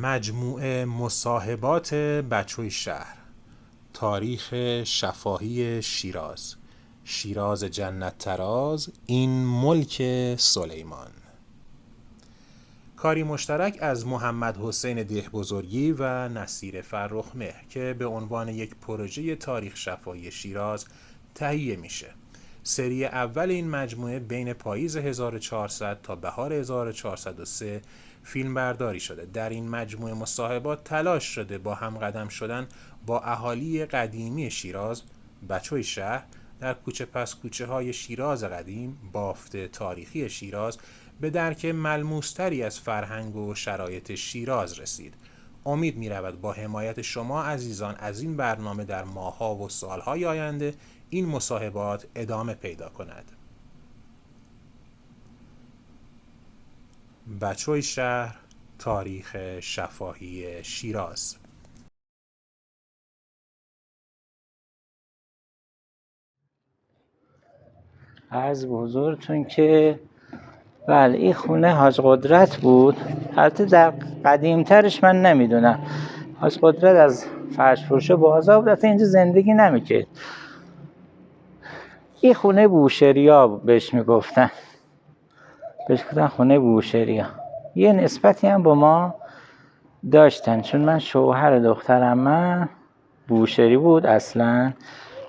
مجموعه مصاحبات بچوی شهر، تاریخ شفاهی شیراز، شیراز جنت تراز، این ملک سلیمان. کاری مشترک از محمد حسین دهبزرگی و نصیر فرخ‌مهر که به عنوان یک پروژه تاریخ شفاهی شیراز تهیه میشه. سری اول این مجموعه بین پاییز 1400 تا بهار 1403 فیلم برداری شده. در این مجموعه مصاحبات تلاش شده با هم قدم شدن با اهالی قدیمی شیراز، بچوی شهر، در کوچه پس کوچه های شیراز قدیم، بافت تاریخی شیراز، به درک ملموستری از فرهنگ و شرایط شیراز رسید. امید می رود با حمایت شما عزیزان از این برنامه در ماه‌ها و سال‌های آینده این مصاحبات ادامه پیدا کند. بچوی شهر، تاریخ شفاهی شیراز. عرض به حضورتون که بله این خونه حاج قدرت بود. البته در قدیمترش من نمیدونم. حاج قدرت از فرش فروش بازار بود، البته اینجا زندگی نمیکرد. این خونه بوشهریا بهش میگفتن. بهش گفتن خونه بوشهریا. یه نسبتی هم با ما داشتن چون من شوهر دخترم من بوشهری بود اصلا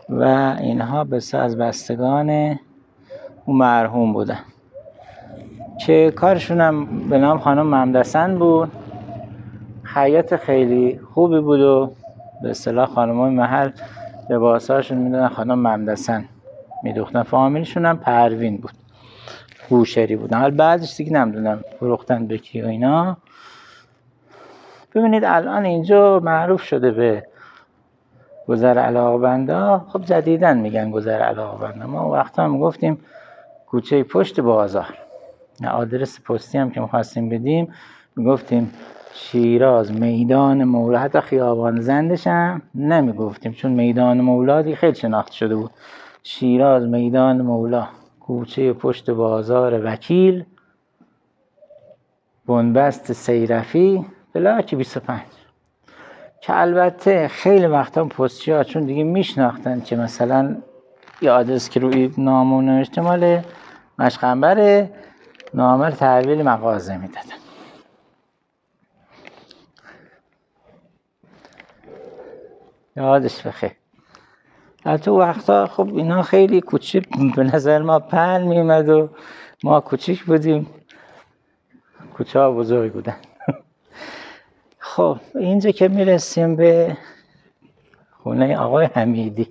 و اینها بسیار از بستگان اون مرحوم بودن که کارشون هم به نام خانم ممدسن بود. حیات خیلی خوبی بود و به اصطلاح خانمای محل لباساشون میدادن خانم ممدسن میدوختن. فامیلشون هم پروین بود، بوشهری بودن. حالا بعدش دیگه نمیدونم فروختن به کی و اینا. ببینید الان اینجا معروف شده به گذر علاقبندا. خب جدیدن میگن گذر علاقبندا. ما وقتا هم گفتیم کوچه پشت بازار. آدرس پستی هم که می‌خواستیم بدیم میگفتیم شیراز میدان مولا. حتی خیابان زندش هم نمیگفتیم چون میدان مولا دیگه خیلی شناخته شده بود. شیراز میدان مولا، کوچه پشت بازار وکیل، بنبست سیرفی، بلاک 25. که البته خیلی وقتا پستچی‌ها چون دیگه میشناختن که مثلا یه آدرس که روی نامه نوشته مال مشقنبره، نامه تحویل مغازه میدادن. یادش بخیر. البته وقتا خب اینا خیلی کوچیک به نظر ما پهن میومد و ما کوچیک بودیم، کوچه ها بزرگ بودن. خب اینجا که میرسیم به خونه آقای حمیدی،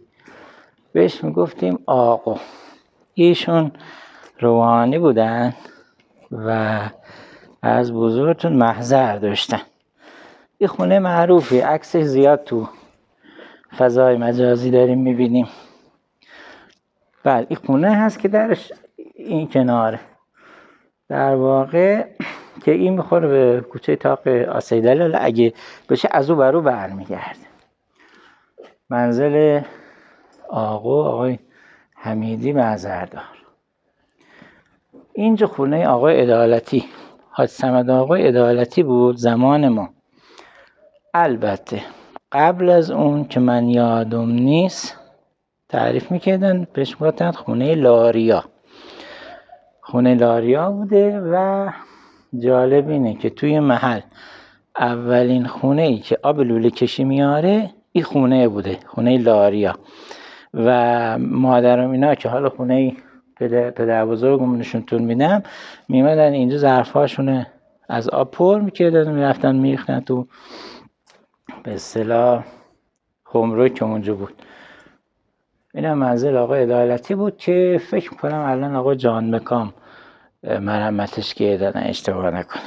بهش میگفتیم آقا. ایشون روحانی بودن و از بزرگتون محضر داشتن. این خونه معروفی، عکسش زیاد تو فضای مجازی داریم میبینیم. بله این خونه هست که درش این کناره در واقع که این میخوره به کوچه طاق آسیدلال. اگه بشه از او برو برمیگرده. منزل آقای حمیدی معذردار. اینجا خونه آقای عدالتی، حاج صمد آقای عدالتی بود زمان ما. البته قبل از اون که من یادم نیست تعریف میکردن بهش میگفتن خونه لاریا. خونه لاریا بوده و جالب اینه که توی محل اولین خونه ای که آب لوله کشی میاره این خونه بوده، خونه لاریا. و مادرم اینا که حالا خونه پدر بزرگمون نشونتون میدم میمدن اینجا ظرفاشون از آب پر میکردن میرفتن میریختن تو به اصطلاح خمرو که اونجا بود. اینم منزل آقای عدالتی بود که فکر میکنم الان آقای جان مکام مرمتش کردن اشتباه نکنم.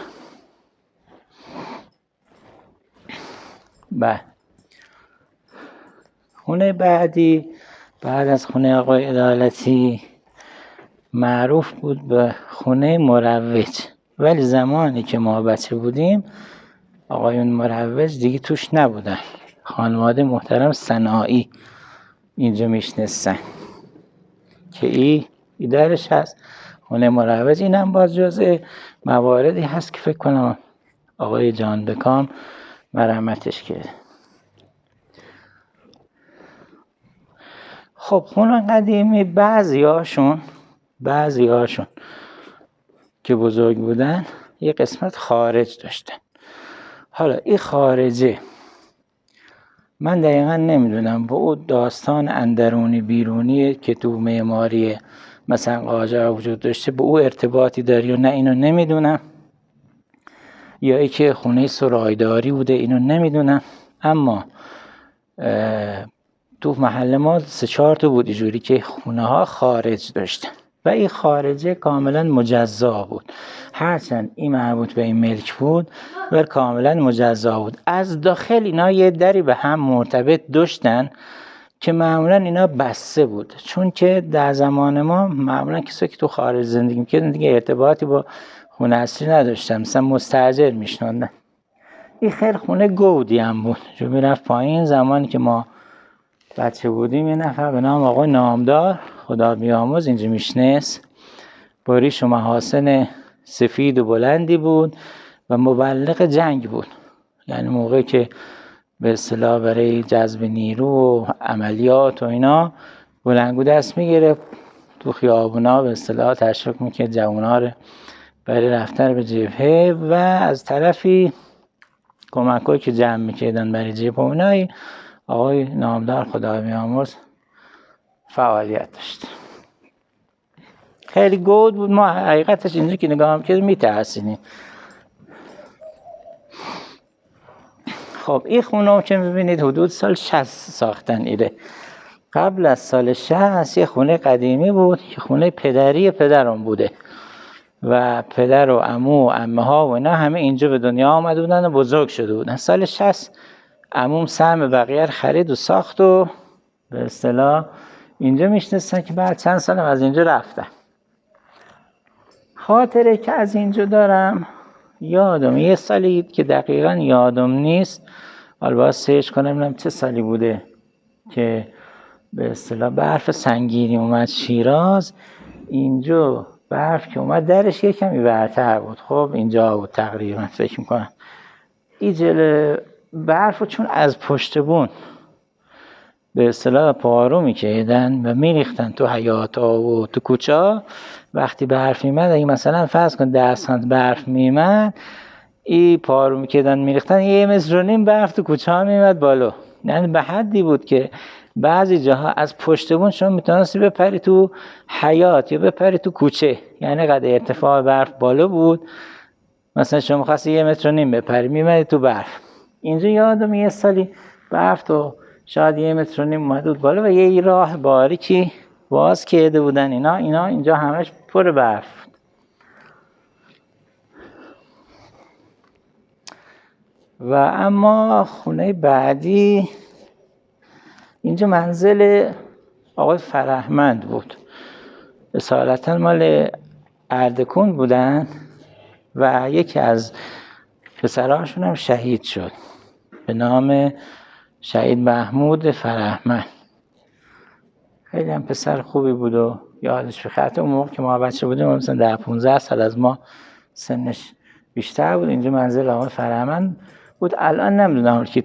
بله خونه بعدی بعد از خونه آقای عدالتی معروف بود به خونه مروج. ولی زمانی که ما بچه بودیم آقایون مروج دیگه توش نبودن. خانواده محترم صناعی اینجا میشنستن که این درش هست خونه مروج. این هم باز جزء مواردی هست که فکر کنم آقای جان بکام مرمتش کرده. خب خونه قدیمی بعضی هاشون که بزرگ بودن یه قسمت خارج داشتن. حالا این خارجه من دقیقا نمیدونم با اون داستان اندرونی بیرونی که تو معماری مثلا قاجار وجود داشته به او ارتباطی داره یا نه، اینو نمیدونم، یا ای که خونه سرایداری بوده، اینو نمیدونم. اما تو محل ما 3-4 تا بود اینجوری که خونه ها خارج داشتن و این خارجه کاملا مجزا بود، هرچند این مربوط به این ملک بود و کاملا مجزا بود. از داخل اینا یه دری به هم مرتبط داشتن که معمولا اینا بسته بود، چون که در زمان ما معمولا کسایی که تو خارج زندگی میکردن دیگه ارتباطی با خونه اصلی نداشتن، مثلا مستاجر میشنوندن. این خیلی خونه گودی هم بود، جو میرفت پایین. زمانی که ما بچه بودیم یه نفر به نام آقای نامدار خدا بیامرز اینجا میشنست، با ریش و محاسن سفید و بلندی بود و مبلغ جنگ بود. یعنی موقعی که به اصطلاح برای جذب نیرو و عملیات و اینا بلندگو دست میگرفت تو خیابونا به اصطلاح تشویق میکرد جوونا رو برای رفتن به جبهه و از طرفی کمکایی که جمع میکردن برای جبهه اونایی آقای نامدار خدا بیامرز فعالیت داشت. خیلی گود بود. ما حقیقتش اینجا که نگاه میکردیم میترسیدیم. خب این خونه که میبینید حدود سال 60 ساختن ایره. قبل از سال 60 یه خونه قدیمی بود که خونه پدری پدرم بوده و پدر و عمو و عمه ها و اینا همه اینجا به دنیا آمده بودن و بزرگ شده بودن. سال 60 عموم سهم بقیه رو خرید و ساخت و به اصطلاح اینجا میشنستن که بعد چند سال از اینجا رفتن. خاطره که از اینجا دارم یادم یه سالی که دقیقا یادم نیست، حالا باید سرچ کنم ببینم چه سالی بوده که به اصطلاح برف سنگینی اومد شیراز. اینجا برف که اومد درش یه کمی برتر بود. خب اینجا بود تقریبا فکر میکنم. این جل برف چون از پشت بون به اصطلاح پارو میکردن و میریختن تو حیاتا و تو کوچه. وقتی برف میمد اگه مثلا فرض کن 10 سانت برف میمد، این پارو میکردن میریختن 1.5 متر برف تو کوچه ها میمد بالا. یعنی به حدی بود که بعضی جاها از پشت بون شما میتونستی بپری تو حیات یا بپری تو کوچه. یعنی قدر ارتفاع برف بالا بود، مثلا شما خواستی 1.5 متر بپری میمدی تو برف. اینجا یادم یه سالی برف تو شاید 1.5 متر اومد بالا و یه راه باریکی باز کرده بودن اینا اینجا همش پر برف. و اما خونه بعدی اینجا منزل آقای فرهمند بود، اصالتا مال اردکون بودن و یکی از پسراشون هم شهید شد به نام شهید محمود فرهمند. خیلی هم پسر خوبی بود و یادش بخاطر اون موقع که ما بچه بودیم مثلا 10-15 سال از ما سنش بیشتر بود. اینجا منزل آقای فرهمند بود. الان نمیدونم که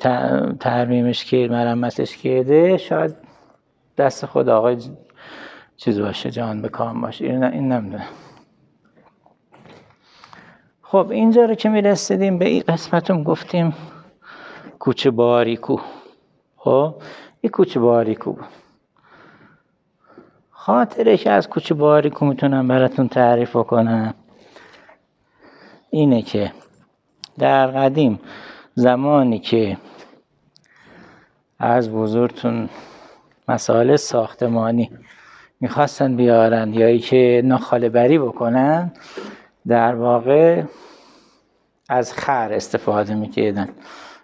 ترمیمش کرد مرمتش کرده، شاید دست خود آقای چیز باشه، جان بکام باشه، این نمیدونم. خب اینجا رو که میرسیدیم به این قسمتم گفتیم کوچه باریکو. خب این کوچه باریکو بود. خاطره که از کوچه باریکو میتونم براتون تعریف کنم اینه که در قدیم زمانی که از بزرگتون مسائل ساختمانی میخواستن بیارن یا ای که ناخاله بری بکنن، در واقع از خر استفاده میکردن.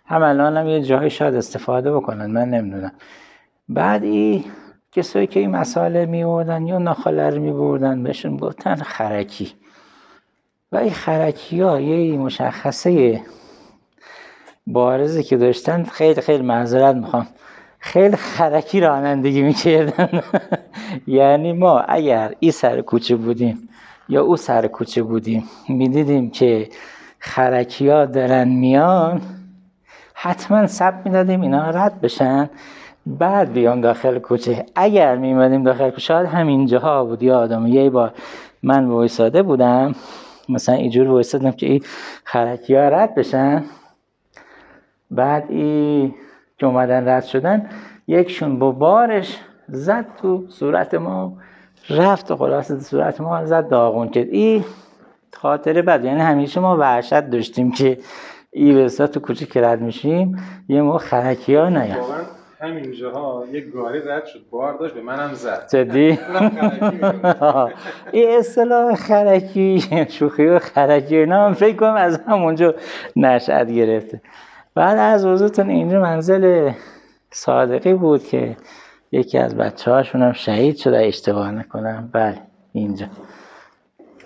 هم الان هم یه جایی شاید استفاده بکنن، من نمیدونم. بعد کسایی که این مسائل میوردن یا ناخاله رو میبردن بهشون گفتن خرکی. و این خرکی ها یه مشخصه بارزی که داشتن، خیلی خیلی معذرت میخوام، خیلی خرکی رانندگی میکردن. یعنی ما اگر این سر کوچه بودیم یا او سر کوچه بودیم میدیدیم که خرکی‌ها دارن میان، حتما سب میدادیم اینا رد بشن بعد بیام داخل کوچه. اگر میمدیم داخل کوچه شاید همینجاها بود. یادم یه بار من وایساده بودم، مثلا اینجور وایسادم که این خرکی‌ها رد بشن، بعد این که اومدن رد شدن یکشون با بارش زد تو صورت ما، رفت و خلاص صورت ما زد داغون کرد. این خاطره بد. یعنی همیشه ما وحشت داشتیم که این بسا تو کوچه که رد میشیم یه موقع خرکی‌ها نیاد. واقعا همینجاها یک گاری رد شد، بار داشت به منم زد. جدی؟ این اصطلاح خرکی، شوخی و خرکی اینا من فکر کنم از همونجا نشأت گرفته. بعد از حضورتون اینجا منزل صادقی بود که یکی از بچه‌هاشون هم شهید شده اشتباه نکنم. بله اینجا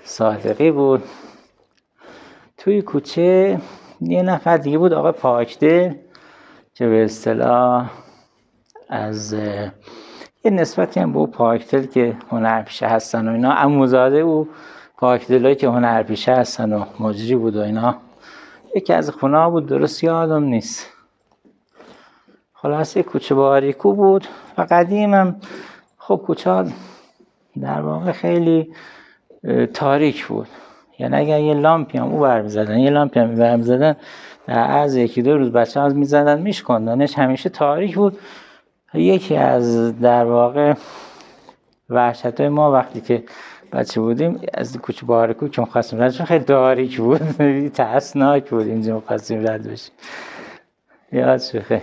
صادقی بود. توی کوچه یه نفر دیگه بود، آقا پاکدل، که به اصطلاح از یه نسبتی هم به او پاکدل که هنرپیشه هستن و اینا، عموزاده او پاکدلایی که هنرپیشه هستن و مجری بود و اینا، یکی از خونه ها بود، درست یادم نیست. خلاصه کوچه باریکو بود و قدیم هم خب کوچه ها در واقع خیلی تاریک بود. یعنی اگر یه لامپی هم او برمی زدن یه لامپی هم برمی زدن از یکی دو روز بچه ها می زدن میشکندنش، همیشه تاریک بود. یکی از در واقع وحشت‌های ما وقتی که بچه بودیم از کوچه باریکو که مخواستیم رد بشیم، خیلی تاریک بود، ترسناک بود، اینجا مخواستیم رد بشیم. یاد شو خیلی